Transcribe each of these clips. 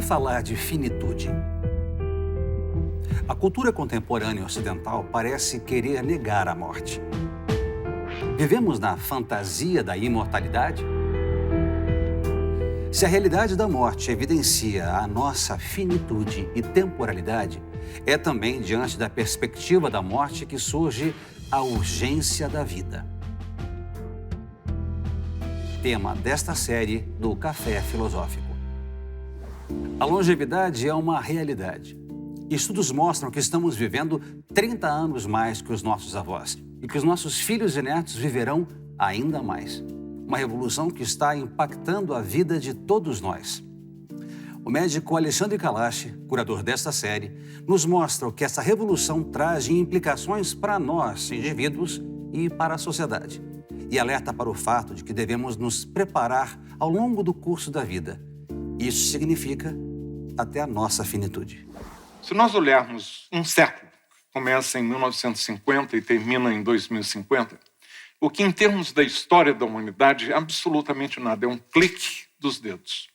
falar de finitude? A cultura contemporânea ocidental parece querer negar a morte. Vivemos na fantasia da imortalidade? Se a realidade da morte evidencia a nossa finitude e temporalidade, é também diante da perspectiva da morte que surge a urgência da vida. Tema desta série do Café Filosófico. A longevidade é uma realidade. Estudos mostram que estamos vivendo 30 anos mais que os nossos avós e que os nossos filhos e netos viverão ainda mais. Uma revolução que está impactando a vida de todos nós. O médico Alexandre Kalash, curador desta série, nos mostra o que essa revolução traz de implicações para nós, indivíduos, e para a sociedade. E alerta para o fato de que devemos nos preparar ao longo do curso da vida. Isso significa até a nossa finitude. Se nós olharmos um século, que começa em 1950 e termina em 2050, o que em termos da história da humanidade é absolutamente nada, é um clique dos dedos.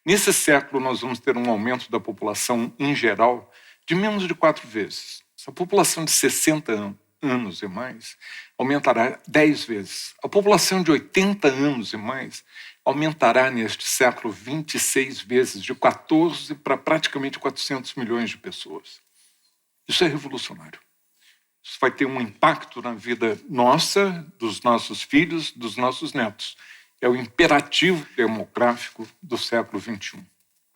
Nesse século nós vamos ter um aumento da população em geral de menos de 4 vezes. A população de 60 anos e mais aumentará 10 vezes. A população de 80 anos e mais aumentará neste século 26 vezes, de 14 para praticamente 400 milhões de pessoas. Isso é revolucionário. Isso vai ter um impacto na vida nossa, dos nossos filhos, dos nossos netos. É o imperativo demográfico do século XXI.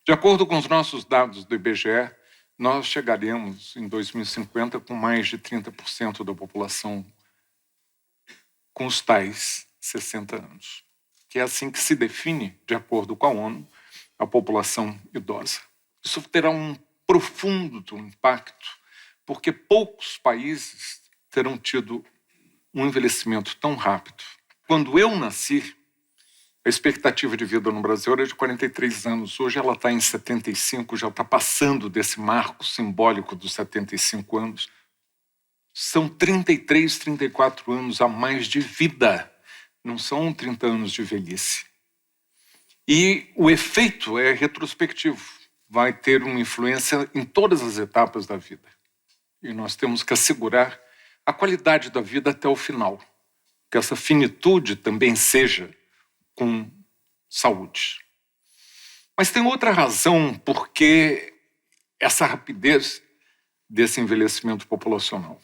De acordo com os nossos dados do IBGE, nós chegaremos em 2050 com mais de 30% da população com os tais 60 anos. Que é assim que se define, de acordo com a ONU, a população idosa. Isso terá um profundo impacto, porque poucos países terão tido um envelhecimento tão rápido. Quando eu nasci, a expectativa de vida no Brasil era de 43 anos. Hoje ela está em 75, já está passando desse marco simbólico dos 75 anos. São 33, 34 anos a mais de vida. Não são 30 anos de velhice. E o efeito é retrospectivo. Vai ter uma influência em todas as etapas da vida. E nós temos que assegurar a qualidade da vida até o final. Que essa finitude também seja com saúde. Mas tem outra razão por que essa rapidez desse envelhecimento populacional.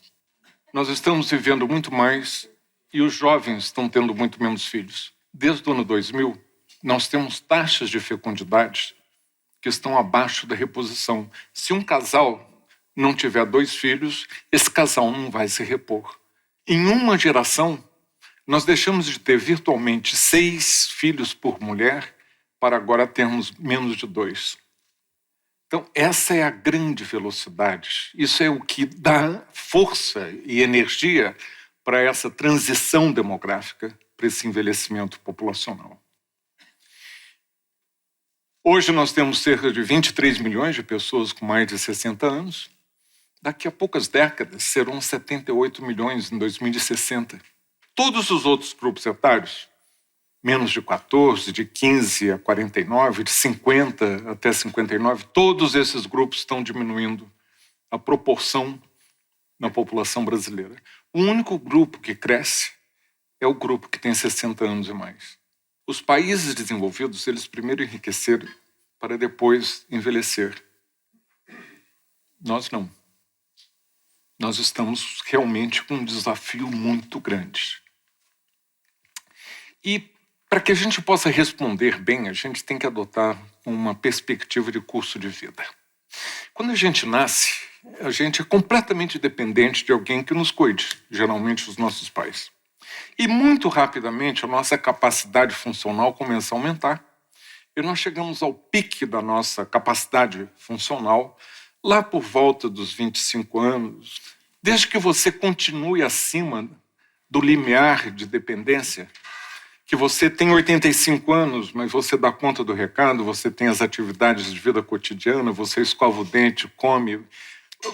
Nós estamos vivendo muito mais e os jovens estão tendo muito menos filhos. Desde o ano 2000, nós temos taxas de fecundidade que estão abaixo da reposição. Se um casal não tiver 2 filhos, esse casal não vai se repor. Em uma geração, nós deixamos de ter virtualmente 6 filhos por mulher para agora termos menos de 2. Então, essa é a grande velocidade. Isso é o que dá força e energia para essa transição demográfica, para esse envelhecimento populacional. Hoje nós temos cerca de 23 milhões de pessoas com mais de 60 anos. Daqui a poucas décadas serão 78 milhões em 2060. Todos os outros grupos etários, menos de 14, de 15 a 49, de 50 até 59, todos esses grupos estão diminuindo a proporção na população brasileira. O único grupo que cresce é o grupo que tem 60 anos e mais. Os países desenvolvidos, eles primeiro enriqueceram para depois envelhecer. Nós não. Nós estamos realmente com um desafio muito grande. E para que a gente possa responder bem, a gente tem que adotar uma perspectiva de curso de vida. Quando a gente nasce, a gente é completamente dependente de alguém que nos cuide, geralmente os nossos pais. E muito rapidamente a nossa capacidade funcional começa a aumentar. E nós chegamos ao pique da nossa capacidade funcional lá por volta dos 25 anos. Desde que você continue acima do limiar de dependência, que você tem 85 anos, mas você dá conta do recado, você tem as atividades de vida cotidiana, você escova o dente, come,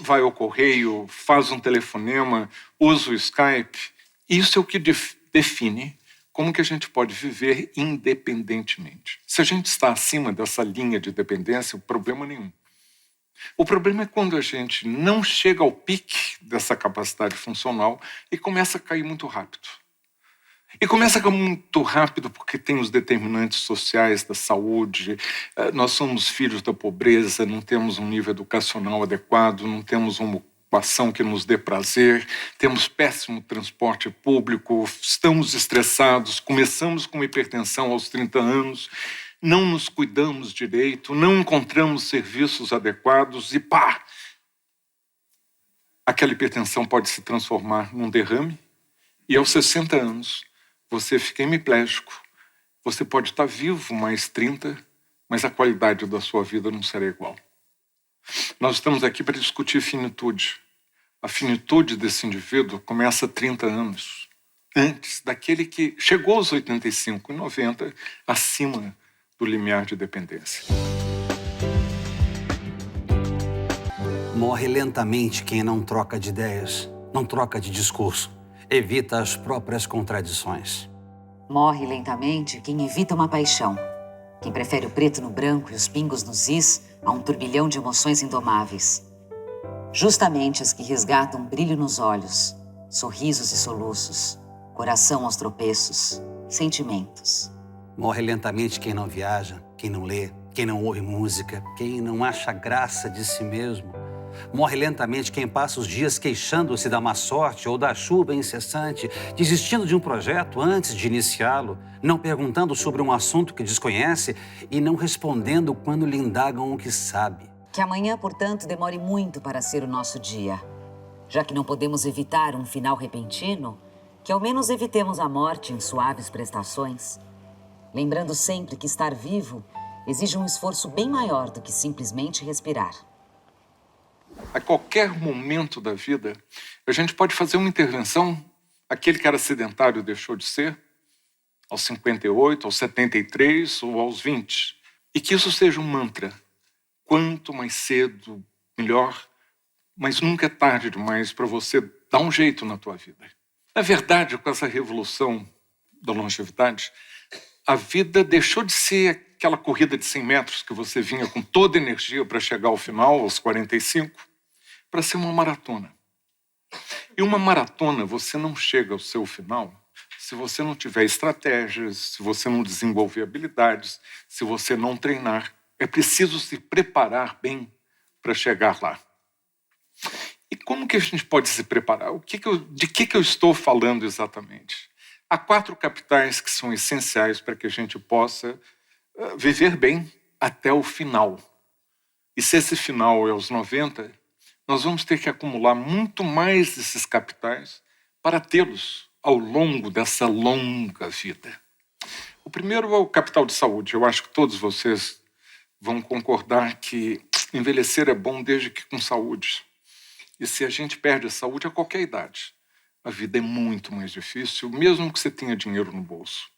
vai ao correio, faz um telefonema, usa o Skype. Isso é o que define como que a gente pode viver independentemente. Se a gente está acima dessa linha de dependência, problema nenhum. O problema é quando a gente não chega ao pique dessa capacidade funcional e começa a cair muito rápido. E começa a cair muito rápido porque tem os determinantes sociais da saúde, nós somos filhos da pobreza, não temos um nível educacional adequado, não temos uma ocupação que nos dê prazer, temos péssimo transporte público, estamos estressados, começamos com hipertensão aos 30 anos, não nos cuidamos direito, não encontramos serviços adequados e pá! Aquela hipertensão pode se transformar num derrame e aos 60 anos você fica hemiplégico. Você pode estar vivo mais 30, mas a qualidade da sua vida não será igual. Nós estamos aqui para discutir finitude. A finitude desse indivíduo começa a 30 anos, antes daquele que chegou aos 85 e 90, acima do limiar de dependência. Morre lentamente quem não troca de ideias, não troca de discurso, evita as próprias contradições. Morre lentamente quem evita uma paixão, quem prefere o preto no branco e os pingos nos is a um turbilhão de emoções indomáveis. Justamente as que resgatam brilho nos olhos, sorrisos e soluços, coração aos tropeços, sentimentos. Morre lentamente quem não viaja, quem não lê, quem não ouve música, quem não acha graça de si mesmo. Morre lentamente quem passa os dias queixando-se da má sorte ou da chuva incessante, desistindo de um projeto antes de iniciá-lo, não perguntando sobre um assunto que desconhece e não respondendo quando lhe indagam o que sabe. Que amanhã, portanto, demore muito para ser o nosso dia. Já que não podemos evitar um final repentino, que ao menos evitemos a morte em suaves prestações. Lembrando sempre que estar vivo exige um esforço bem maior do que simplesmente respirar. A qualquer momento da vida, a gente pode fazer uma intervenção. Aquele que era sedentário deixou de ser, aos 58, aos 73 ou aos 20. E que isso seja um mantra. Quanto mais cedo, melhor, mas nunca é tarde demais para você dar um jeito na tua vida. Na verdade, com essa revolução da longevidade, a vida deixou de ser aquela corrida de 100 metros que você vinha com toda a energia para chegar ao final, aos 45, para ser uma maratona. E uma maratona, você não chega ao seu final se você não tiver estratégias, se você não desenvolver habilidades, se você não treinar. É preciso se preparar bem para chegar lá. E como que a gente pode se preparar? De que eu estou falando exatamente? Há 4 capitais que são essenciais para que a gente possa viver bem até o final. E se esse final é aos 90, nós vamos ter que acumular muito mais desses capitais para tê-los ao longo dessa longa vida. O primeiro é o capital de saúde. Eu acho que todos vocês vão concordar que envelhecer é bom desde que com saúde. E se a gente perde a saúde a qualquer idade, a vida é muito mais difícil, mesmo que você tenha dinheiro no bolso.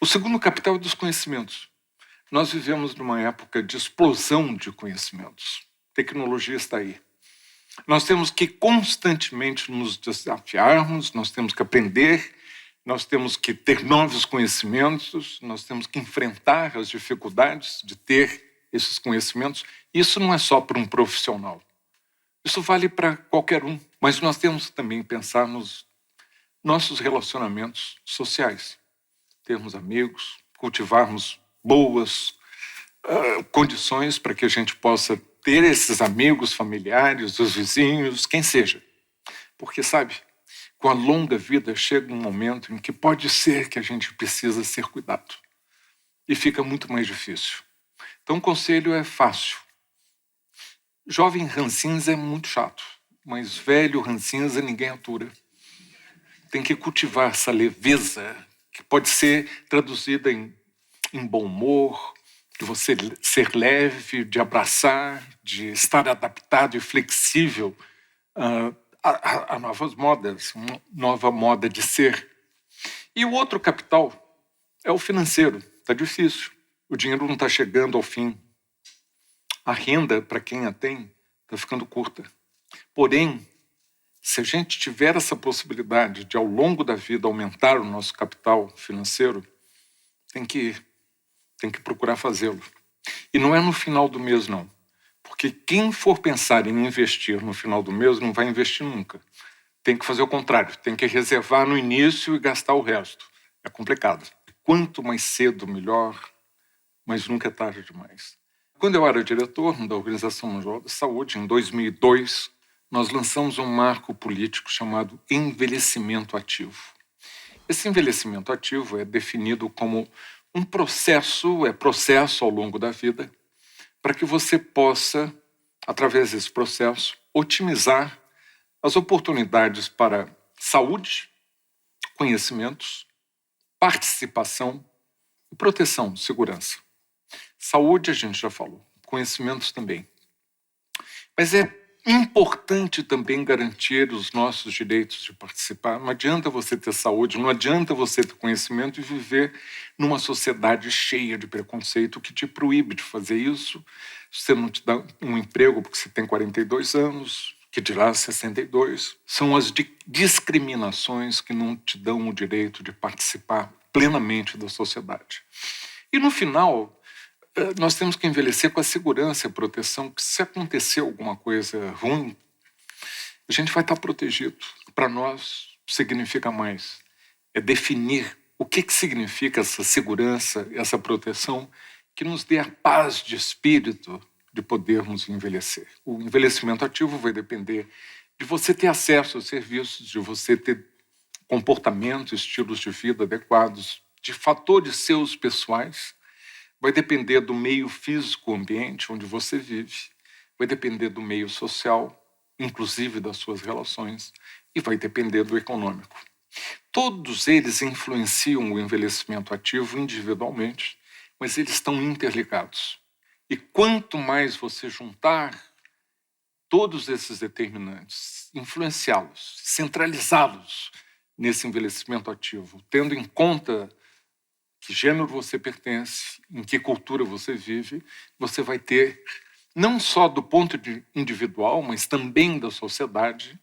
O segundo capital é dos conhecimentos. Nós vivemos numa época de explosão de conhecimentos. Tecnologia está aí. Nós temos que constantemente nos desafiarmos, nós temos que aprender, nós temos que ter novos conhecimentos, nós temos que enfrentar as dificuldades de ter esses conhecimentos. Isso não é só para um profissional. Isso vale para qualquer um. Mas nós temos também que pensar nos nossos relacionamentos sociais. Termos amigos, cultivarmos boas condições para que a gente possa ter esses amigos, familiares, os vizinhos, quem seja. Porque, sabe, com a longa vida chega um momento em que pode ser que a gente precisa ser cuidado. E fica muito mais difícil. Então, o conselho é fácil. Jovem rancinza é muito chato, mas velho rancinza ninguém atura. Tem que cultivar essa leveza, que pode ser traduzida em bom humor, de você ser leve, de abraçar, de estar adaptado e flexível a novas modas, uma nova moda de ser. E o outro capital é o financeiro. Está difícil. O dinheiro não está chegando ao fim. A renda, para quem a tem, está ficando curta. Porém, Se a gente tiver essa possibilidade de, ao longo da vida, aumentar o nosso capital financeiro, tem que procurar fazê-lo. E não é no final do mês, não. Porque quem for pensar em investir no final do mês não vai investir nunca. Tem que fazer o contrário, tem que reservar no início e gastar o resto. É complicado. Quanto mais cedo, melhor, mas nunca é tarde demais. Quando eu era diretor da Organização Mundial da Saúde, em 2002, nós lançamos um marco político chamado envelhecimento ativo. Esse envelhecimento ativo é definido como um processo ao longo da vida, para que você possa, através desse processo, otimizar as oportunidades para saúde, conhecimentos, participação e proteção, segurança. Saúde a gente já falou, conhecimentos também. Mas é importante também garantir os nossos direitos de participar. Não adianta você ter saúde, não adianta você ter conhecimento e viver numa sociedade cheia de preconceito que te proíbe de fazer isso. Você não te dá um emprego porque você tem 42 anos, que dirá 62. São as discriminações que não te dão o direito de participar plenamente da sociedade. E no final, nós temos que envelhecer com a segurança e a proteção, que se acontecer alguma coisa ruim, a gente vai estar protegido. Para nós, significa mais. É definir o que significa essa segurança, essa proteção, que nos dê a paz de espírito de podermos envelhecer. O envelhecimento ativo vai depender de você ter acesso aos serviços, de você ter comportamentos, estilos de vida adequados, de fatores seus pessoais. Vai depender do meio físico, ambiente onde você vive, vai depender do meio social, inclusive das suas relações, e vai depender do econômico. Todos eles influenciam o envelhecimento ativo individualmente, mas eles estão interligados. E quanto mais você juntar todos esses determinantes, influenciá-los, centralizá-los nesse envelhecimento ativo, tendo em conta que gênero você pertence, em que cultura você vive, você vai ter, não só do ponto de individual, mas também da sociedade,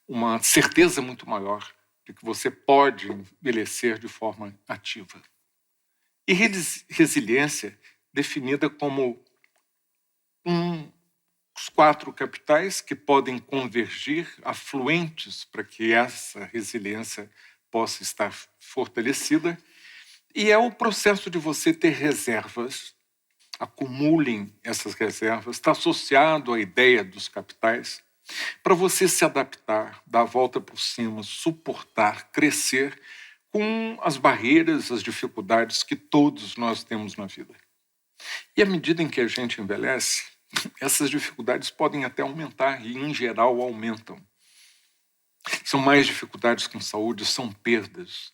uma certeza muito maior de que você pode envelhecer de forma ativa. E resiliência definida como os 4 capitais que podem convergir, afluentes, para que essa resiliência possa estar fortalecida. E é o processo de você ter reservas, acumulem essas reservas, está associado à ideia dos capitais, para você se adaptar, dar a volta por cima, suportar, crescer com as barreiras, as dificuldades que todos nós temos na vida. E à medida em que a gente envelhece, essas dificuldades podem até aumentar e, em geral, aumentam. São mais dificuldades com saúde, são perdas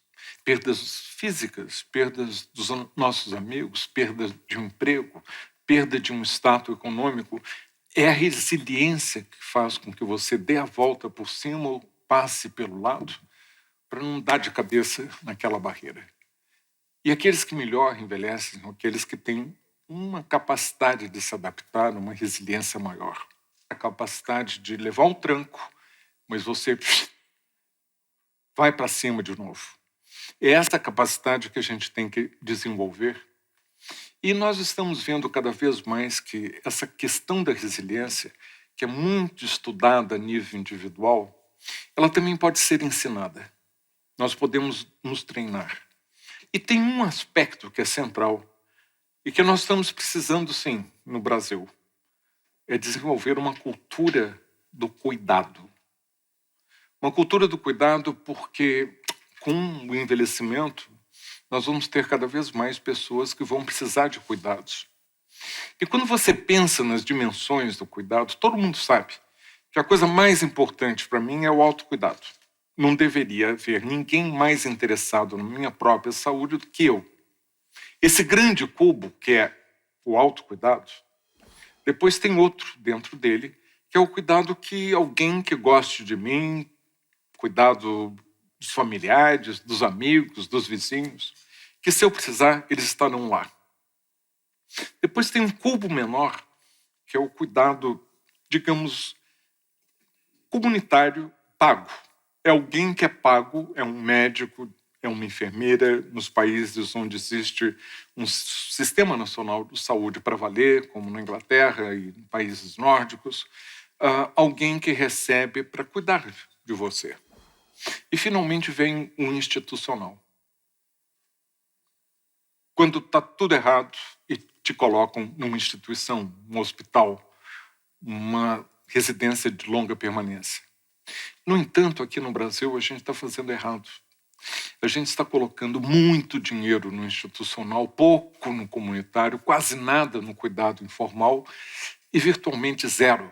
físicas, perdas dos nossos amigos, perda de um emprego, perda de um status econômico. É a resiliência que faz com que você dê a volta por cima ou passe pelo lado para não dar de cabeça naquela barreira. E aqueles que melhor envelhecem são aqueles que têm uma capacidade de se adaptar, uma resiliência maior. A capacidade de levar um tranco, mas você vai para cima de novo. É essa capacidade que a gente tem que desenvolver. E nós estamos vendo cada vez mais que essa questão da resiliência, que é muito estudada a nível individual, ela também pode ser ensinada. Nós podemos nos treinar. E tem um aspecto que é central e que nós estamos precisando, sim, no Brasil. É desenvolver uma cultura do cuidado. Uma cultura do cuidado porque, com o envelhecimento, nós vamos ter cada vez mais pessoas que vão precisar de cuidados. E quando você pensa nas dimensões do cuidado, todo mundo sabe que a coisa mais importante para mim é o autocuidado. Não deveria haver ninguém mais interessado na minha própria saúde do que eu. Esse grande cubo, que é o autocuidado, depois tem outro dentro dele, que é o cuidado que alguém que goste de mim, cuidado dos familiares, dos amigos, dos vizinhos, que se eu precisar, eles estarão lá. Depois tem um cubo menor, que é o cuidado, digamos, comunitário, pago. É alguém que é pago, é um médico, é uma enfermeira, nos países onde existe um sistema nacional de saúde para valer, como na Inglaterra e em países nórdicos, alguém que recebe para cuidar de você. E, finalmente, vem o institucional. Quando está tudo errado e te colocam numa instituição, um hospital, uma residência de longa permanência. No entanto, aqui no Brasil, a gente está fazendo errado. A gente está colocando muito dinheiro no institucional, pouco no comunitário, quase nada no cuidado informal e virtualmente zero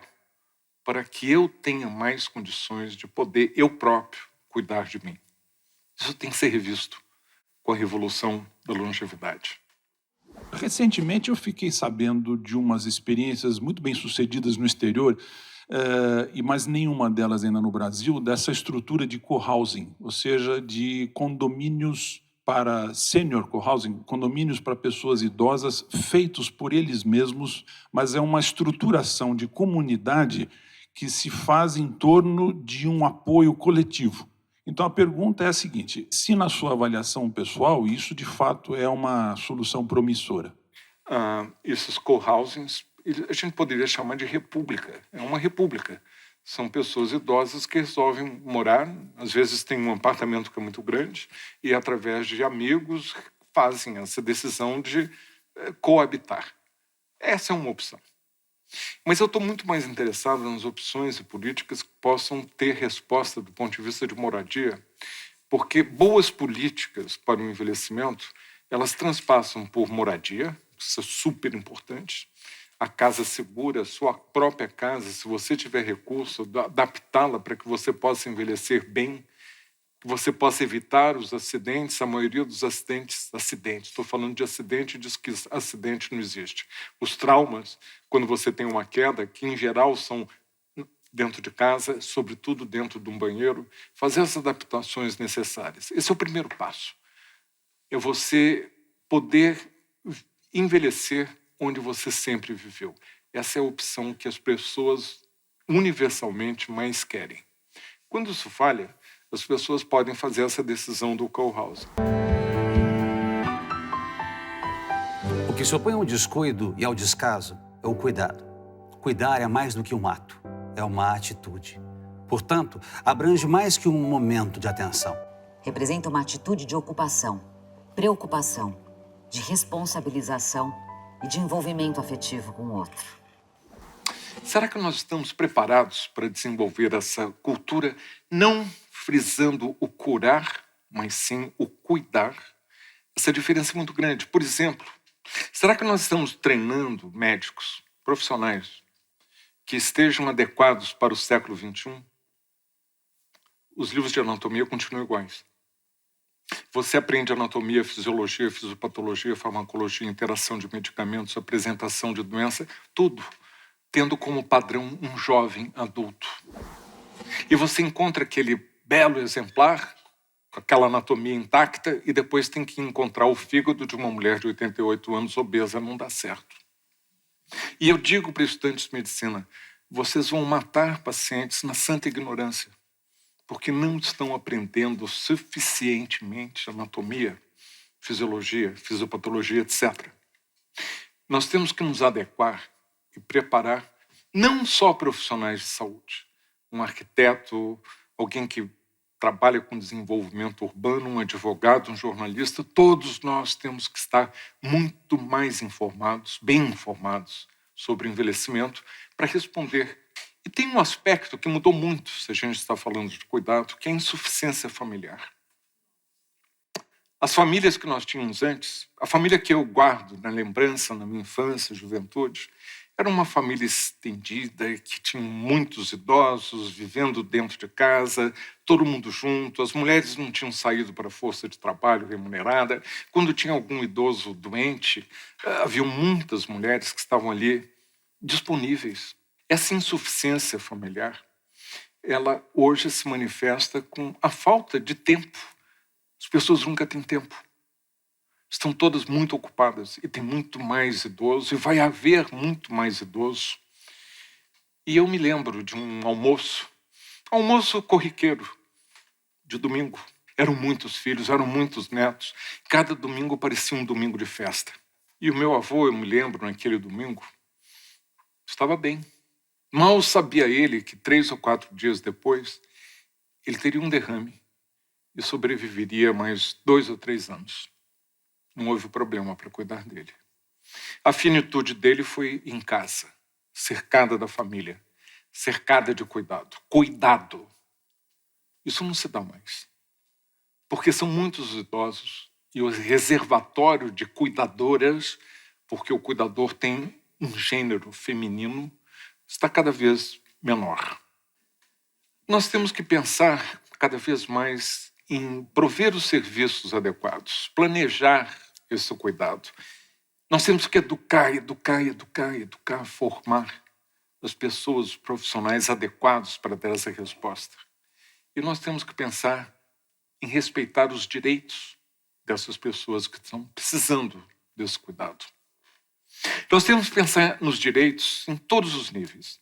para que eu tenha mais condições de poder, eu próprio, cuidar de mim. Isso tem que ser revisto com a revolução da longevidade. Recentemente eu fiquei sabendo de umas experiências muito bem-sucedidas no exterior, mas nenhuma delas ainda no Brasil, dessa estrutura de cohousing, ou seja, de condomínios para senior cohousing, condomínios para pessoas idosas feitos por eles mesmos, mas é uma estruturação de comunidade que se faz em torno de um apoio coletivo. Então, a pergunta é a seguinte: se na sua avaliação pessoal, isso de fato é uma solução promissora? Esses co-housings, a gente poderia chamar de república. É uma república. São pessoas idosas que resolvem morar, às vezes tem um apartamento que é muito grande, e através de amigos fazem essa decisão de coabitar. Essa é uma opção. Mas eu estou muito mais interessado nas opções e políticas que possam ter resposta do ponto de vista de moradia, porque boas políticas para o envelhecimento, elas transpassam por moradia, isso é super importante, a casa segura, a sua própria casa, se você tiver recurso, adaptá-la para que você possa envelhecer bem, que você possa evitar os acidentes, a maioria dos acidentes, estou falando de acidente, diz que acidente não existe. Os traumas, quando você tem uma queda, que em geral são dentro de casa, sobretudo dentro de um banheiro, fazer as adaptações necessárias. Esse é o primeiro passo. É você poder envelhecer onde você sempre viveu. Essa é a opção que as pessoas universalmente mais querem. Quando isso falha, as pessoas podem fazer essa decisão do co-housing. O que se opõe ao descuido e ao descaso é o cuidado. Cuidar é mais do que um ato, é uma atitude. Portanto, abrange mais que um momento de atenção. Representa uma atitude de ocupação, preocupação, de responsabilização e de envolvimento afetivo com o outro. Será que nós estamos preparados para desenvolver essa cultura, não frisando o curar, mas sim o cuidar? Essa diferença é muito grande. Por exemplo, será que nós estamos treinando médicos, profissionais, que estejam adequados para o século XXI? Os livros de anatomia continuam iguais. Você aprende anatomia, fisiologia, fisiopatologia, farmacologia, interação de medicamentos, apresentação de doença, tudo tendo como padrão um jovem adulto. E você encontra aquele belo exemplar, com aquela anatomia intacta, e depois tem que encontrar o fígado de uma mulher de 88 anos obesa, não dá certo. E eu digo para estudantes de medicina, vocês vão matar pacientes na santa ignorância, porque não estão aprendendo suficientemente anatomia, fisiologia, fisiopatologia, etc. Nós temos que nos adequar e preparar não só profissionais de saúde, um arquiteto, alguém que trabalha com desenvolvimento urbano, um advogado, um jornalista, todos nós temos que estar muito mais informados, bem informados sobre o envelhecimento para responder. E tem um aspecto que mudou muito, se a gente está falando de cuidado, que é a insuficiência familiar. As famílias que nós tínhamos antes, a família que eu guardo na lembrança, na minha infância, juventude, era uma família estendida, que tinha muitos idosos vivendo dentro de casa, todo mundo junto, as mulheres não tinham saído para a força de trabalho remunerada. Quando tinha algum idoso doente, havia muitas mulheres que estavam ali disponíveis. Essa insuficiência familiar, ela hoje se manifesta com a falta de tempo. As pessoas nunca têm tempo. Estão todas muito ocupadas e tem muito mais idoso e vai haver muito mais idoso. E eu me lembro de um almoço Almoço corriqueiro de domingo. Eram muitos filhos, eram muitos netos. Cada domingo parecia um domingo de festa. E o meu avô, eu me lembro, naquele domingo, estava bem. Mal sabia ele que 3 ou 4 dias depois, ele teria um derrame e sobreviveria mais 2 ou 3 anos. Não houve problema para cuidar dele. A finitude dele foi em casa, cercada da família, cercada de cuidado. Cuidado. Isso não se dá mais. Porque são muitos os idosos e o reservatório de cuidadoras, porque o cuidador tem um gênero feminino, está cada vez menor. Nós temos que pensar cada vez mais em prover os serviços adequados, planejar esse cuidado. Nós temos que educar, formar as pessoas, os profissionais adequados para dar essa resposta. E nós temos que pensar em respeitar os direitos dessas pessoas que estão precisando desse cuidado. Nós temos que pensar nos direitos em todos os níveis.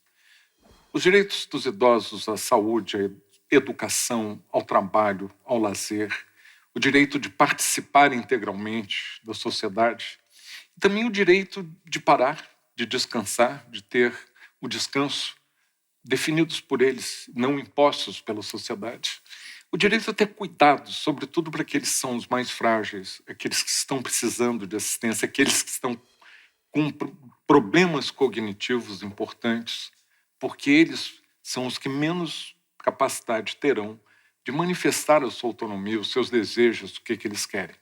Os direitos dos idosos à saúde, à educação, ao trabalho, ao lazer, o direito de participar integralmente da sociedade, e também o direito de parar, de descansar, de ter o descanso definidos por eles, não impostos pela sociedade. O direito a ter cuidado, sobretudo para aqueles que são os mais frágeis, aqueles que estão precisando de assistência, aqueles que estão com problemas cognitivos importantes, porque eles são os que menos capacidade terão de manifestar a sua autonomia, os seus desejos, o que eles querem.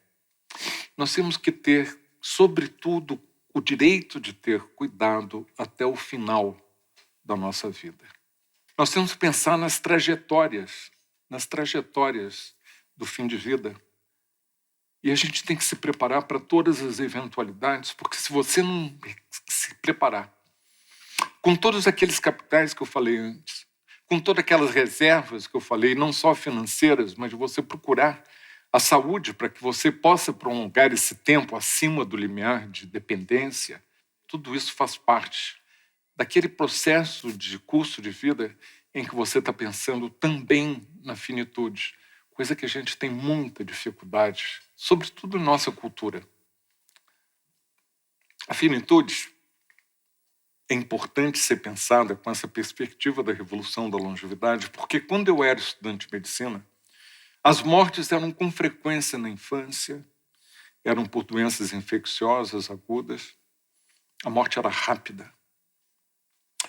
Nós temos que ter, sobretudo, o direito de ter cuidado até o final da nossa vida. Nós temos que pensar nas trajetórias do fim de vida. E a gente tem que se preparar para todas as eventualidades, porque se você não se preparar, com todos aqueles capitais que eu falei antes, com todas aquelas reservas que eu falei, não só financeiras, mas de você procurar a saúde para que você possa prolongar esse tempo acima do limiar de dependência, tudo isso faz parte daquele processo de curso de vida em que você está pensando também na finitude, coisa que a gente tem muita dificuldade, sobretudo em nossa cultura. A finitude é importante ser pensada com essa perspectiva da revolução da longevidade, porque quando eu era estudante de medicina, as mortes eram com frequência na infância, eram por doenças infecciosas agudas, a morte era rápida.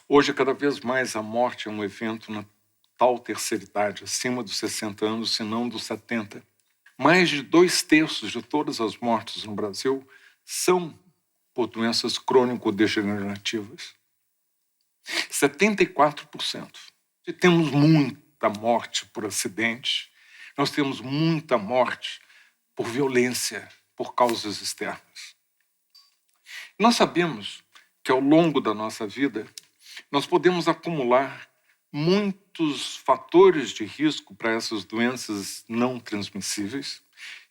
Hoje, cada vez mais, a morte é um evento na tal terceira idade, acima dos 60 anos, se não dos 70. Mais de 2/3 de todas as mortes no Brasil são por doenças crônico-degenerativas. 74%. E temos muita morte por acidente, nós temos muita morte por violência, por causas externas. Nós sabemos que ao longo da nossa vida, nós podemos acumular muitos fatores de risco para essas doenças não transmissíveis.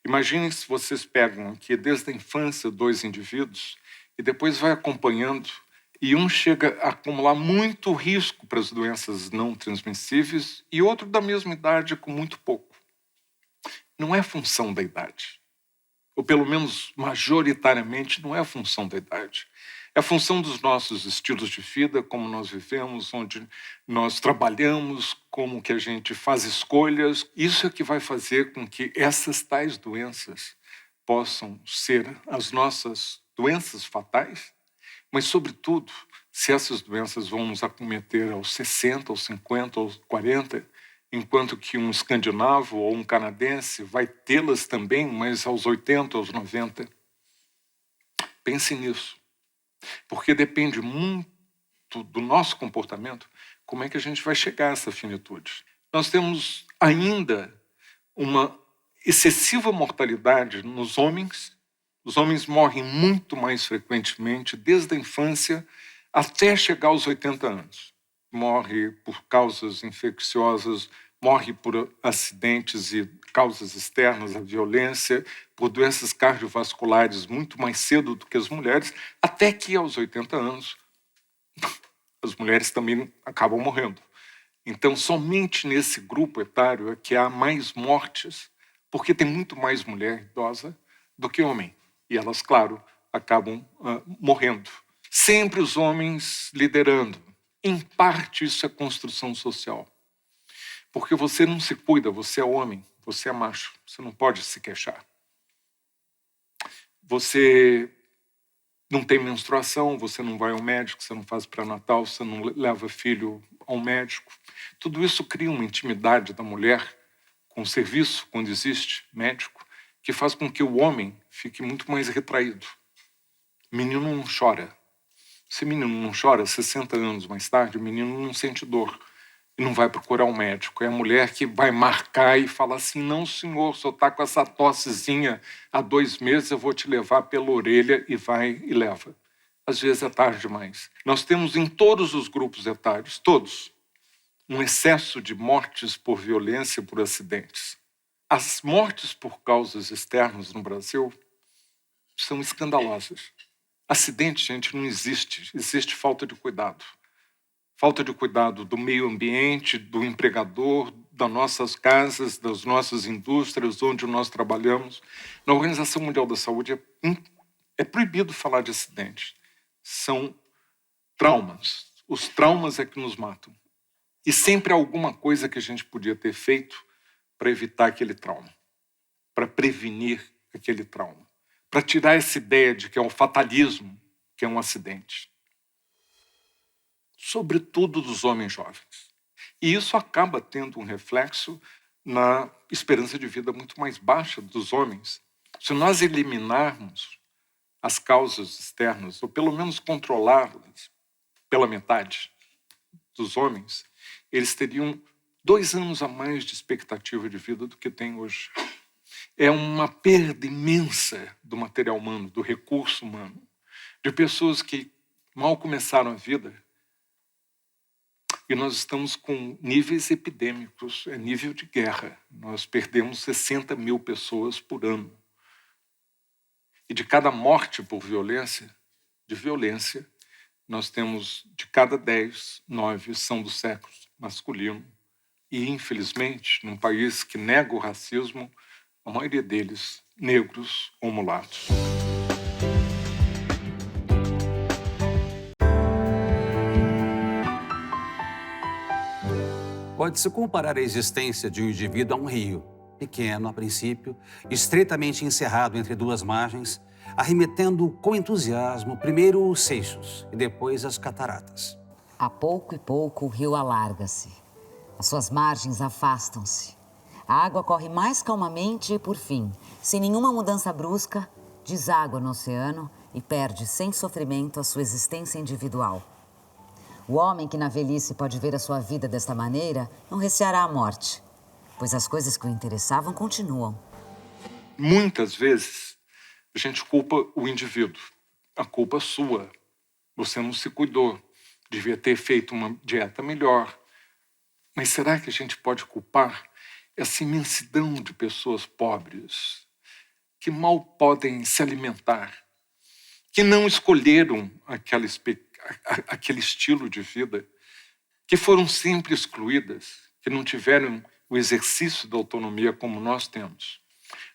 Imaginem se vocês pegam aqui desde a infância 2 indivíduos e depois vai acompanhando e um chega a acumular muito risco para as doenças não transmissíveis e outro da mesma idade com muito pouco. Não é função da idade, ou pelo menos majoritariamente não é função da idade. É a função dos nossos estilos de vida, como nós vivemos, onde nós trabalhamos, como que a gente faz escolhas. Isso é que vai fazer com que essas tais doenças possam ser as nossas doenças fatais, mas, sobretudo, se essas doenças vão nos acometer aos 60, aos 50, aos 40, enquanto que um escandinavo ou um canadense vai tê-las também, mas aos 80, aos 90. Pense nisso. Porque depende muito do nosso comportamento como é que a gente vai chegar a essa finitude. Nós temos ainda uma excessiva mortalidade nos homens. Os homens morrem muito mais frequentemente desde a infância até chegar aos 80 anos. Morre por causas infecciosas, morre por acidentes e causas externas, a violência, por doenças cardiovasculares muito mais cedo do que as mulheres, até que aos 80 anos as mulheres também acabam morrendo. Então, somente nesse grupo etário é que há mais mortes, porque tem muito mais mulher idosa do que homem. E elas, claro, acabam morrendo. Sempre os homens liderando. Em parte, isso é construção social. Porque você não se cuida, você é homem, você é macho, você não pode se queixar. Você não tem menstruação, você não vai ao médico, você não faz pré-natal, você não leva filho ao médico. Tudo isso cria uma intimidade da mulher com o serviço, quando existe médico, que faz com que o homem fique muito mais retraído. Menino não chora. Se menino não chora, 60 anos mais tarde, o menino não sente dor e não vai procurar um médico. É a mulher que vai marcar e fala assim, não, senhor, o senhor está com essa tossezinha há 2 meses, eu vou te levar pela orelha, e vai e leva. Às vezes é tarde demais. Nós temos em todos os grupos etários, todos, um excesso de mortes por violência e por acidentes. As mortes por causas externas no Brasil são escandalosas. Acidente, gente, não existe. Existe falta de cuidado. Falta de cuidado do meio ambiente, do empregador, das nossas casas, das nossas indústrias, onde nós trabalhamos. Na Organização Mundial da Saúde é proibido falar de acidente. São traumas. Os traumas é que nos matam. E sempre há alguma coisa que a gente podia ter feito para evitar aquele trauma, para prevenir aquele trauma, para tirar essa ideia de que é um fatalismo, que é um acidente. Sobretudo dos homens jovens. E isso acaba tendo um reflexo na esperança de vida muito mais baixa dos homens. Se nós eliminarmos as causas externas, ou pelo menos controlá-las pela metade dos homens, eles teriam 2 anos a mais de expectativa de vida do que tem hoje. É uma perda imensa do material humano, do recurso humano, de pessoas que mal começaram a vida. E nós estamos com níveis epidêmicos, é nível de guerra. Nós perdemos 60 mil pessoas por ano. E de cada morte por violência, nós temos, de cada 10, 9 são do sexo masculino. E, infelizmente, num país que nega o racismo, a maioria deles, negros ou mulatos. Pode-se comparar a existência de um indivíduo a um rio, pequeno a princípio, estreitamente encerrado entre 2 margens, arremetendo com entusiasmo primeiro os seixos e depois as cataratas. A pouco e pouco o rio alarga-se. As suas margens afastam-se. A água corre mais calmamente e, por fim, sem nenhuma mudança brusca, deságua no oceano e perde sem sofrimento a sua existência individual. O homem que na velhice pode ver a sua vida desta maneira não receará a morte, pois as coisas que o interessavam continuam. Muitas vezes, a gente culpa o indivíduo. A culpa é sua. Você não se cuidou. Devia ter feito uma dieta melhor. Mas será que a gente pode culpar essa imensidão de pessoas pobres que mal podem se alimentar, que não escolheram aquele estilo de vida, que foram sempre excluídas, que não tiveram o exercício da autonomia como nós temos?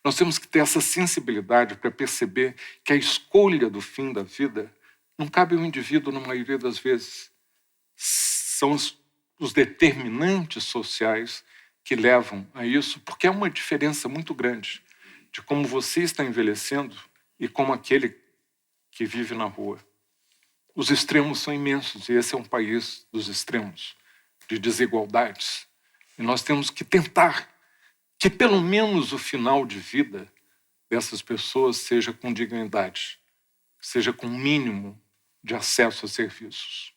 Nós temos que ter essa sensibilidade para perceber que a escolha do fim da vida não cabe ao indivíduo na maioria das vezes. São os determinantes sociais que levam a isso, porque é uma diferença muito grande de como você está envelhecendo e como aquele que vive na rua. Os extremos são imensos e esse é um país dos extremos, de desigualdades. E nós temos que tentar que pelo menos o final de vida dessas pessoas seja com dignidade, seja com um mínimo de acesso a serviços.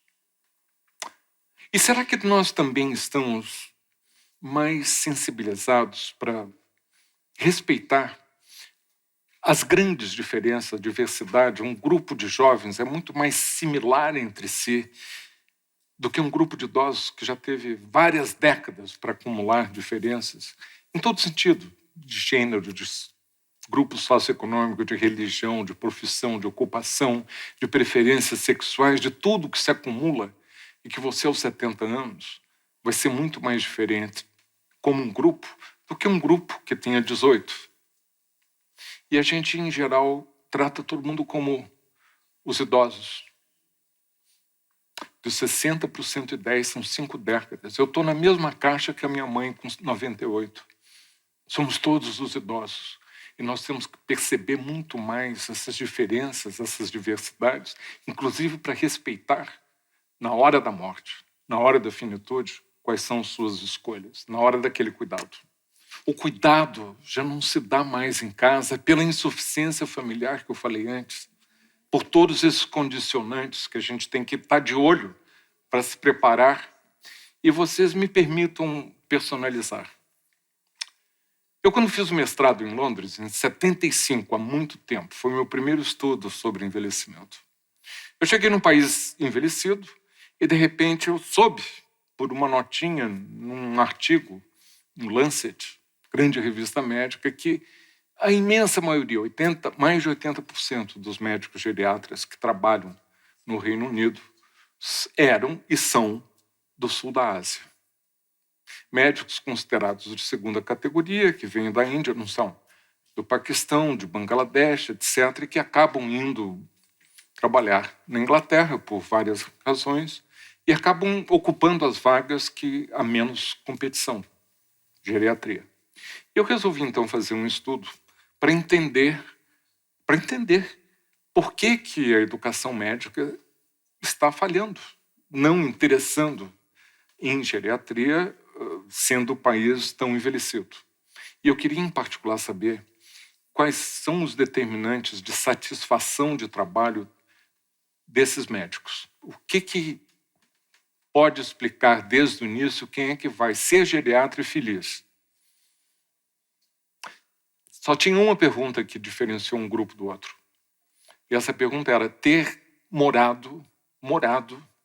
E será que nós também estamos mais sensibilizados para respeitar as grandes diferenças, a diversidade? Um grupo de jovens é muito mais similar entre si do que um grupo de idosos que já teve várias décadas para acumular diferenças, em todo sentido, de gênero, de grupo socioeconômico, de religião, de profissão, de ocupação, de preferências sexuais, de tudo que se acumula, e que você aos 70 anos vai ser muito mais diferente como um grupo do que um grupo que tenha 18. E a gente, em geral, trata todo mundo como os idosos. Dos 60 para os 110 são 5 décadas. Eu estou na mesma caixa que a minha mãe com 98. Somos todos os idosos. E nós temos que perceber muito mais essas diferenças, essas diversidades, inclusive para respeitar, na hora da morte, na hora da finitude, quais são suas escolhas, na hora daquele cuidado. O cuidado já não se dá mais em casa pela insuficiência familiar que eu falei antes, por todos esses condicionantes que a gente tem que estar de olho para se preparar. E vocês me permitam personalizar. Eu, quando fiz o mestrado em Londres, em 75, há muito tempo, foi o meu primeiro estudo sobre envelhecimento. Eu cheguei num país envelhecido e, de repente, eu soube, por uma notinha num artigo, no Lancet, grande revista médica, que a imensa maioria, mais de 80% dos médicos geriatras que trabalham no Reino Unido eram e são do sul da Ásia. Médicos considerados de segunda categoria, que vêm da Índia, não são, do Paquistão, de Bangladesh, etc., e que acabam indo trabalhar na Inglaterra por várias razões e acabam ocupando as vagas que há menos competição, geriatria. Eu resolvi, então, fazer um estudo para entender por que a educação médica está falhando, não interessando em geriatria, sendo o país tão envelhecido. E eu queria, em particular, saber quais são os determinantes de satisfação de trabalho desses médicos. O que pode explicar desde o início quem é que vai ser geriatra e feliz? Só tinha uma pergunta que diferenciou um grupo do outro. E essa pergunta era ter morado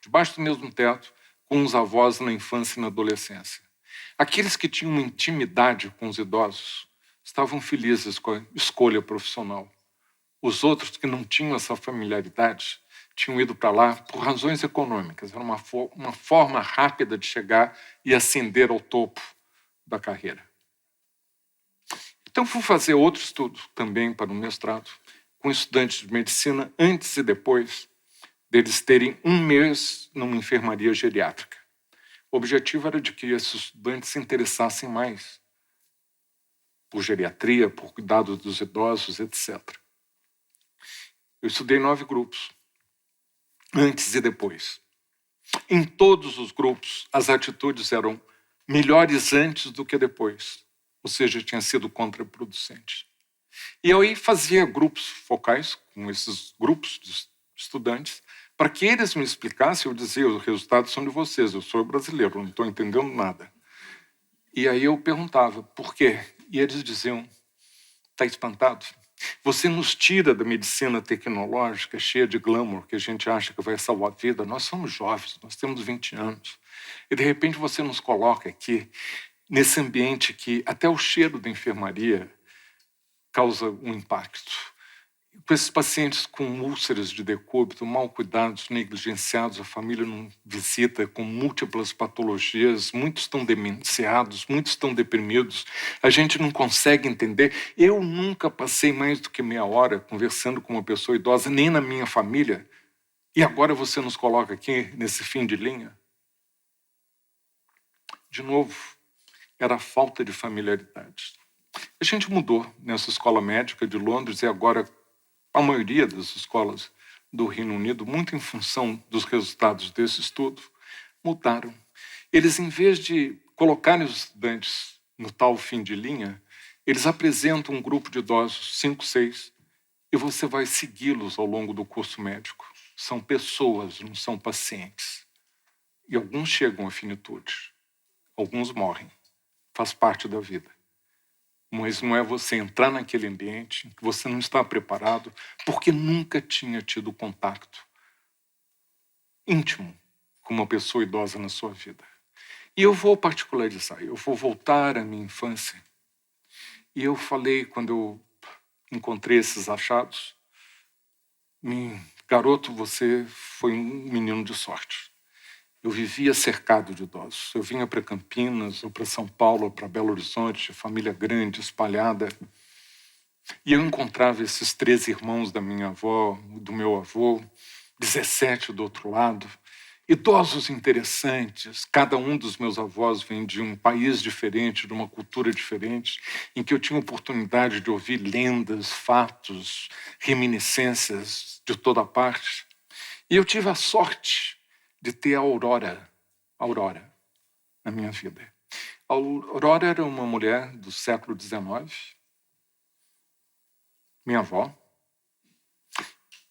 debaixo do mesmo teto com os avós na infância e na adolescência. Aqueles que tinham uma intimidade com os idosos estavam felizes com a escolha profissional. Os outros que não tinham essa familiaridade tinham ido para lá por razões econômicas. Era uma forma rápida de chegar e ascender ao topo da carreira. Então, fui fazer outro estudo também para o mestrado, com estudantes de medicina antes e depois deles terem um mês numa enfermaria geriátrica. O objetivo era de que esses estudantes se interessassem mais por geriatria, por cuidado dos idosos, etc. Eu estudei 9 grupos, antes e depois. Em todos os grupos, as atitudes eram melhores antes do que depois, ou seja, tinha sido contraproducente. E eu aí fazia grupos focais com esses grupos de estudantes, para que eles me explicassem. Eu dizia: os resultados são de vocês, eu sou brasileiro, não estou entendendo nada. E aí eu perguntava, por quê? E eles diziam: está espantado? Você nos tira da medicina tecnológica, cheia de glamour, que a gente acha que vai salvar a vida. Nós somos jovens, nós temos 20 anos. E de repente você nos coloca aqui, nesse ambiente que até o cheiro da enfermaria causa um impacto. Com esses pacientes com úlceras de decúbito, mal cuidados, negligenciados, a família não visita, com múltiplas patologias, muitos estão demenciados, muitos estão deprimidos, a gente não consegue entender. Eu nunca passei mais do que meia hora conversando com uma pessoa idosa, nem na minha família, e agora você nos coloca aqui nesse fim de linha? De novo, era a falta de familiaridade. A gente mudou nessa escola médica de Londres e agora a maioria das escolas do Reino Unido, muito em função dos resultados desse estudo, mudaram. Eles, em vez de colocarem os estudantes no tal fim de linha, eles apresentam um grupo de idosos, 5, 6, e você vai segui-los ao longo do curso médico. São pessoas, não são pacientes. E alguns chegam à finitude, alguns morrem. Faz parte da vida. Mas não é você entrar naquele ambiente em que você não está preparado, porque nunca tinha tido contato íntimo com uma pessoa idosa na sua vida. E eu vou particularizar, eu vou voltar à minha infância. E eu falei, quando eu encontrei esses achados, garoto, você foi um menino de sorte. eu vivia cercado de idosos. Eu vinha para Campinas, ou para São Paulo, ou para Belo Horizonte, família grande, espalhada. E eu encontrava esses 13 irmãos da minha avó, do meu avô, 17 do outro lado, idosos interessantes. Cada um dos meus avós vem de um país diferente, de uma cultura diferente, em que eu tinha oportunidade de ouvir lendas, fatos, reminiscências de toda parte. E eu tive a sorte de ter a Aurora na minha vida. A Aurora era uma mulher do século XIX, minha avó.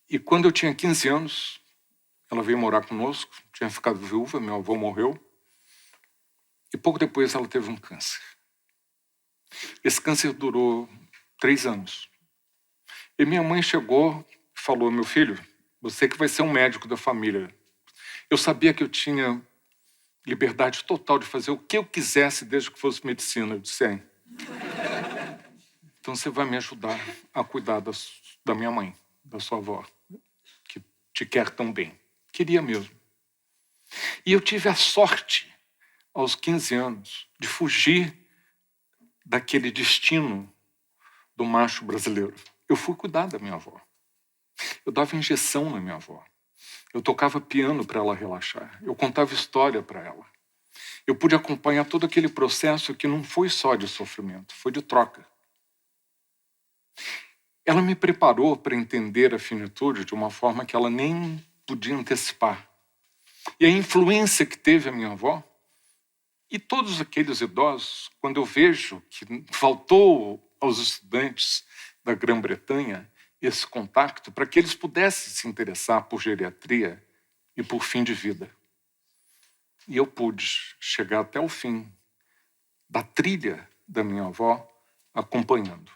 E quando eu tinha 15 anos, ela veio morar conosco, tinha ficado viúva, meu avô morreu. E pouco depois ela teve um câncer. Esse câncer durou 3 anos. E minha mãe chegou e falou: meu filho, você que vai ser um médico da família. Eu sabia que eu tinha liberdade total de fazer o que eu quisesse, desde que fosse medicina. Eu disse: então você vai me ajudar a cuidar da minha mãe, da sua avó, que te quer tão bem. Queria mesmo. E eu tive a sorte, aos 15 anos, de fugir daquele destino do macho brasileiro. Eu fui cuidar da minha avó. Eu dava injeção na minha avó. Eu tocava piano para ela relaxar. Eu contava história para ela. Eu pude acompanhar todo aquele processo que não foi só de sofrimento, foi de troca. Ela me preparou para entender a finitude de uma forma que ela nem podia antecipar. E a influência que teve a minha avó, e todos aqueles idosos, quando eu vejo que faltou aos estudantes da Grã-Bretanha esse contato para que eles pudessem se interessar por geriatria e por fim de vida. E eu pude chegar até o fim da trilha da minha avó acompanhando.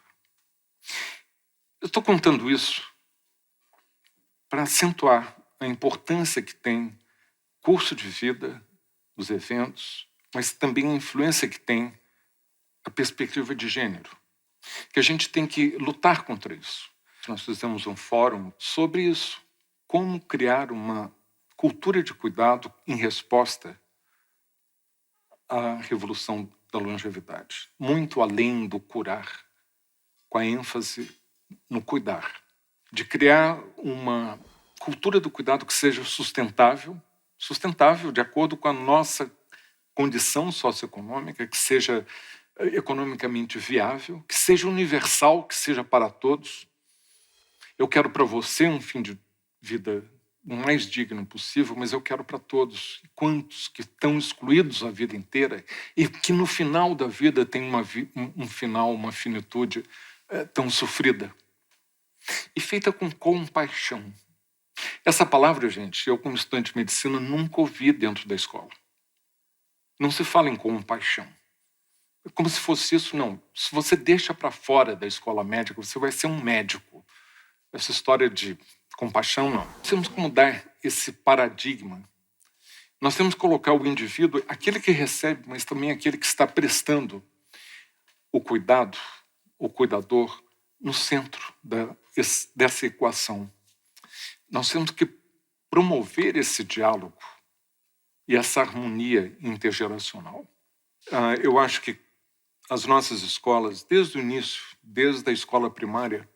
Eu estou contando isso para acentuar a importância que tem curso de vida, os eventos, mas também a influência que tem a perspectiva de gênero. Que a gente tem que lutar contra isso. Nós fizemos um fórum sobre isso. Como criar uma cultura de cuidado em resposta à revolução da longevidade. Muito além do curar, com a ênfase no cuidar. De criar uma cultura do cuidado que seja sustentável de acordo com a nossa condição socioeconômica, que seja economicamente viável, que seja universal, que seja para todos. Eu quero para você um fim de vida o mais digno possível, mas eu quero para todos. Quantos que estão excluídos a vida inteira e que no final da vida tem um final, uma finitude tão sofrida e feita com compaixão. Essa palavra, gente, eu como estudante de medicina nunca ouvi dentro da escola. Não se fala em compaixão. É como se fosse isso, não. Se você deixa para fora da escola médica, você vai ser um médico. Essa história de compaixão, não. Nós temos que mudar esse paradigma. Nós temos que colocar o indivíduo, aquele que recebe, mas também aquele que está prestando o cuidado, o cuidador, no centro dessa equação. Nós temos que promover esse diálogo e essa harmonia intergeracional. Eu acho que as nossas escolas, desde o início, desde a escola primária,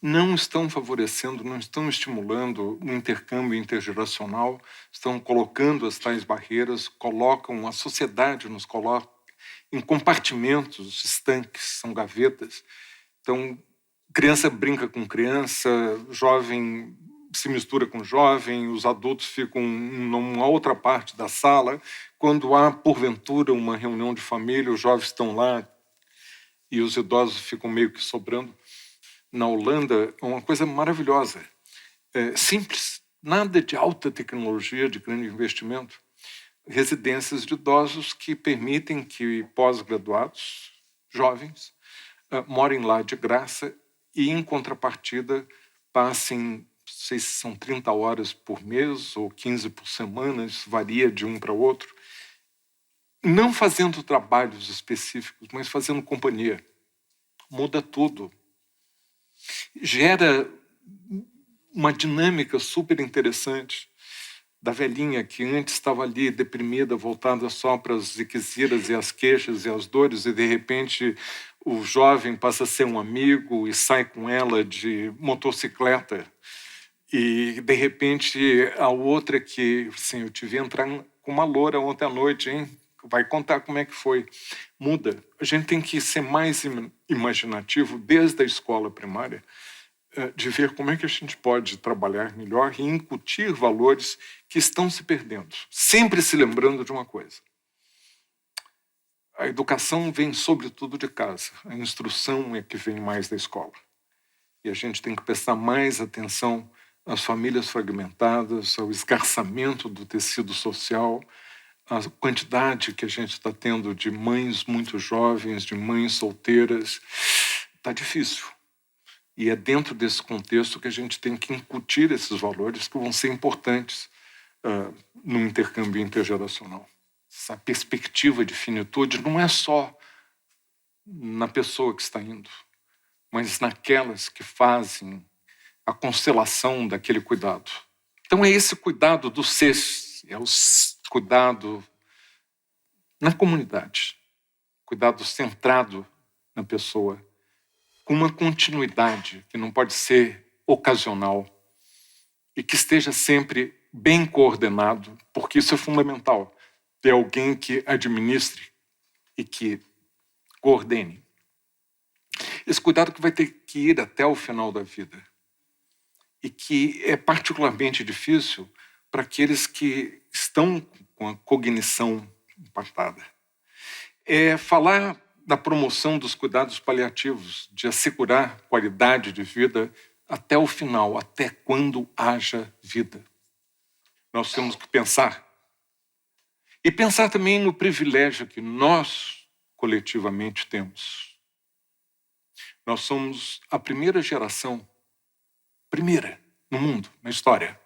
não estão favorecendo, não estão estimulando o intercâmbio intergeracional, estão colocando as tais barreiras, a sociedade nos coloca em compartimentos estanques, são gavetas. Então, criança brinca com criança, jovem se mistura com jovem, os adultos ficam numa outra parte da sala. Quando há, porventura, uma reunião de família, os jovens estão lá e os idosos ficam meio que sobrando. Na Holanda, é uma coisa maravilhosa. Simples, nada de alta tecnologia, de grande investimento. Residências de idosos que permitem que pós-graduados, jovens, morem lá de graça e, em contrapartida, passem, não sei se são 30 horas por mês ou 15 por semana, isso varia de um para outro, não fazendo trabalhos específicos, mas fazendo companhia. Muda tudo. Gera uma dinâmica super interessante da velhinha que antes estava ali deprimida, voltada só para as ziqueziras e as queixas e as dores, e de repente o jovem passa a ser um amigo e sai com ela de motocicleta. E de repente a outra que, assim, eu te vi entrar com uma loura ontem à noite, hein? Vai contar como é que foi. Muda. A gente tem que ser mais imaginativo desde a escola primária, de ver como é que a gente pode trabalhar melhor e incutir valores que estão se perdendo. Sempre se lembrando de uma coisa. A educação vem sobretudo de casa. A instrução é que vem mais da escola. E a gente tem que prestar mais atenção às famílias fragmentadas, ao esgarçamento do tecido social, a quantidade que a gente está tendo de mães muito jovens, de mães solteiras. Está difícil. E é dentro desse contexto que a gente tem que incutir esses valores que vão ser importantes no intercâmbio intergeracional. Essa perspectiva de finitude não é só na pessoa que está indo, mas naquelas que fazem a constelação daquele cuidado. Então é esse cuidado do ser, é o cuidado na comunidade, cuidado centrado na pessoa, com uma continuidade que não pode ser ocasional e que esteja sempre bem coordenado, porque isso é fundamental, ter alguém que administre e que coordene. Esse cuidado que vai ter que ir até o final da vida e que é particularmente difícil para aqueles que estão com a cognição impactada. É falar da promoção dos cuidados paliativos, de assegurar qualidade de vida até o final, até quando haja vida. Nós temos que pensar. E pensar também no privilégio que nós, coletivamente, temos. Nós somos a primeira geração, primeira no mundo, na história,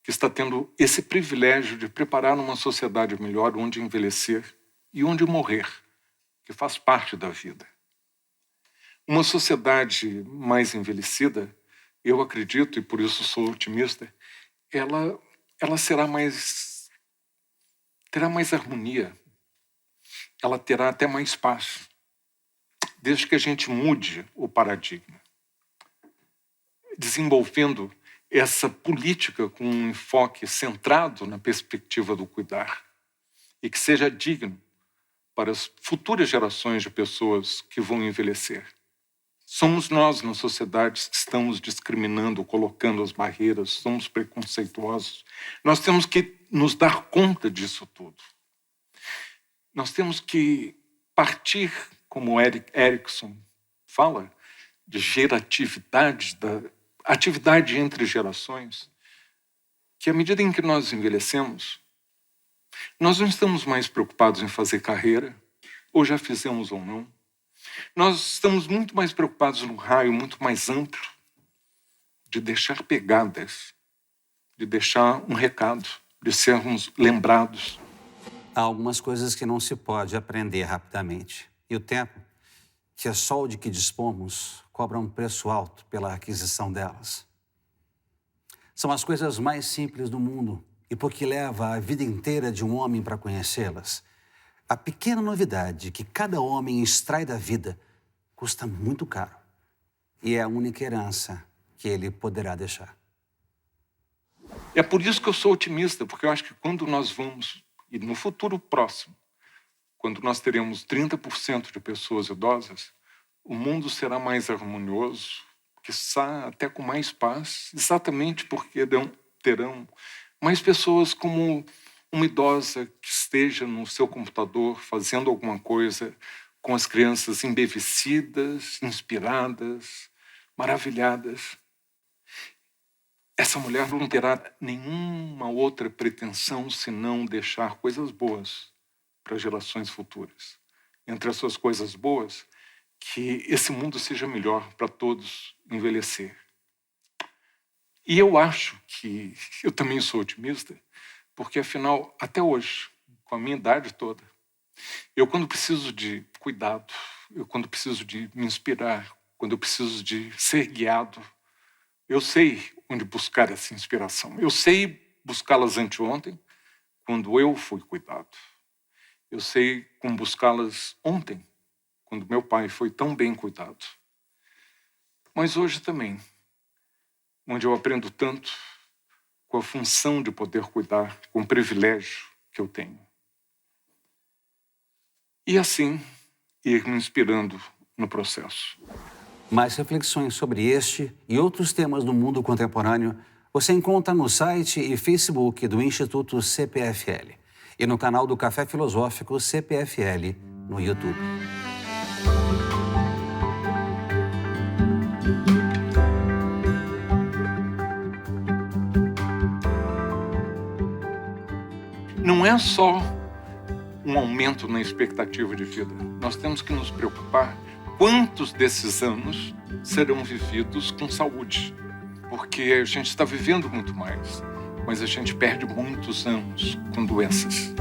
que está tendo esse privilégio de preparar uma sociedade melhor, onde envelhecer e onde morrer, que faz parte da vida. Uma sociedade mais envelhecida, eu acredito, e por isso sou otimista, ela terá mais harmonia, ela terá até mais paz, desde que a gente mude o paradigma, desenvolvendo essa política com um enfoque centrado na perspectiva do cuidar e que seja digno para as futuras gerações de pessoas que vão envelhecer. Somos nós, na sociedade, que estamos discriminando, colocando as barreiras, somos preconceituosos. Nós temos que nos dar conta disso tudo. Nós temos que partir, como Erickson fala, de geratividade, da atividade entre gerações, que à medida em que nós envelhecemos, nós não estamos mais preocupados em fazer carreira, ou já fizemos ou não. Nós estamos muito mais preocupados num raio muito mais amplo de deixar pegadas, de deixar um recado, de sermos lembrados. Há algumas coisas que não se pode aprender rapidamente. E o tempo, que é só o de que dispomos, cobra um preço alto pela aquisição delas. São as coisas mais simples do mundo, e porque leva a vida inteira de um homem para conhecê-las, a pequena novidade que cada homem extrai da vida custa muito caro. E é a única herança que ele poderá deixar. É por isso que eu sou otimista, porque eu acho que quando nós vamos, e no futuro próximo, quando nós teremos 30% de pessoas idosas, o mundo será mais harmonioso, quiçá até com mais paz, exatamente porque terão mais pessoas como uma idosa que esteja no seu computador fazendo alguma coisa com as crianças embevecidas, inspiradas, maravilhadas. Essa mulher não terá nenhuma outra pretensão senão deixar coisas boas para gerações futuras. Entre as suas coisas boas, que esse mundo seja melhor para todos envelhecer. E eu acho que eu também sou otimista, porque afinal, até hoje, com a minha idade toda, eu quando preciso de cuidado, eu quando preciso de me inspirar, quando eu preciso de ser guiado, eu sei onde buscar essa inspiração. Eu sei buscá-las anteontem, quando eu fui cuidado. Eu sei como buscá-las ontem, quando meu pai foi tão bem cuidado. Mas hoje também, onde eu aprendo tanto com a função de poder cuidar, com o privilégio que eu tenho. E assim, ir me inspirando no processo. Mais reflexões sobre este e outros temas do mundo contemporâneo você encontra no site e Facebook do Instituto CPFL e no canal do Café Filosófico CPFL no YouTube. Não é só um aumento na expectativa de vida. Nós temos que nos preocupar quantos desses anos serão vividos com saúde. Porque a gente está vivendo muito mais, mas a gente perde muitos anos com doenças.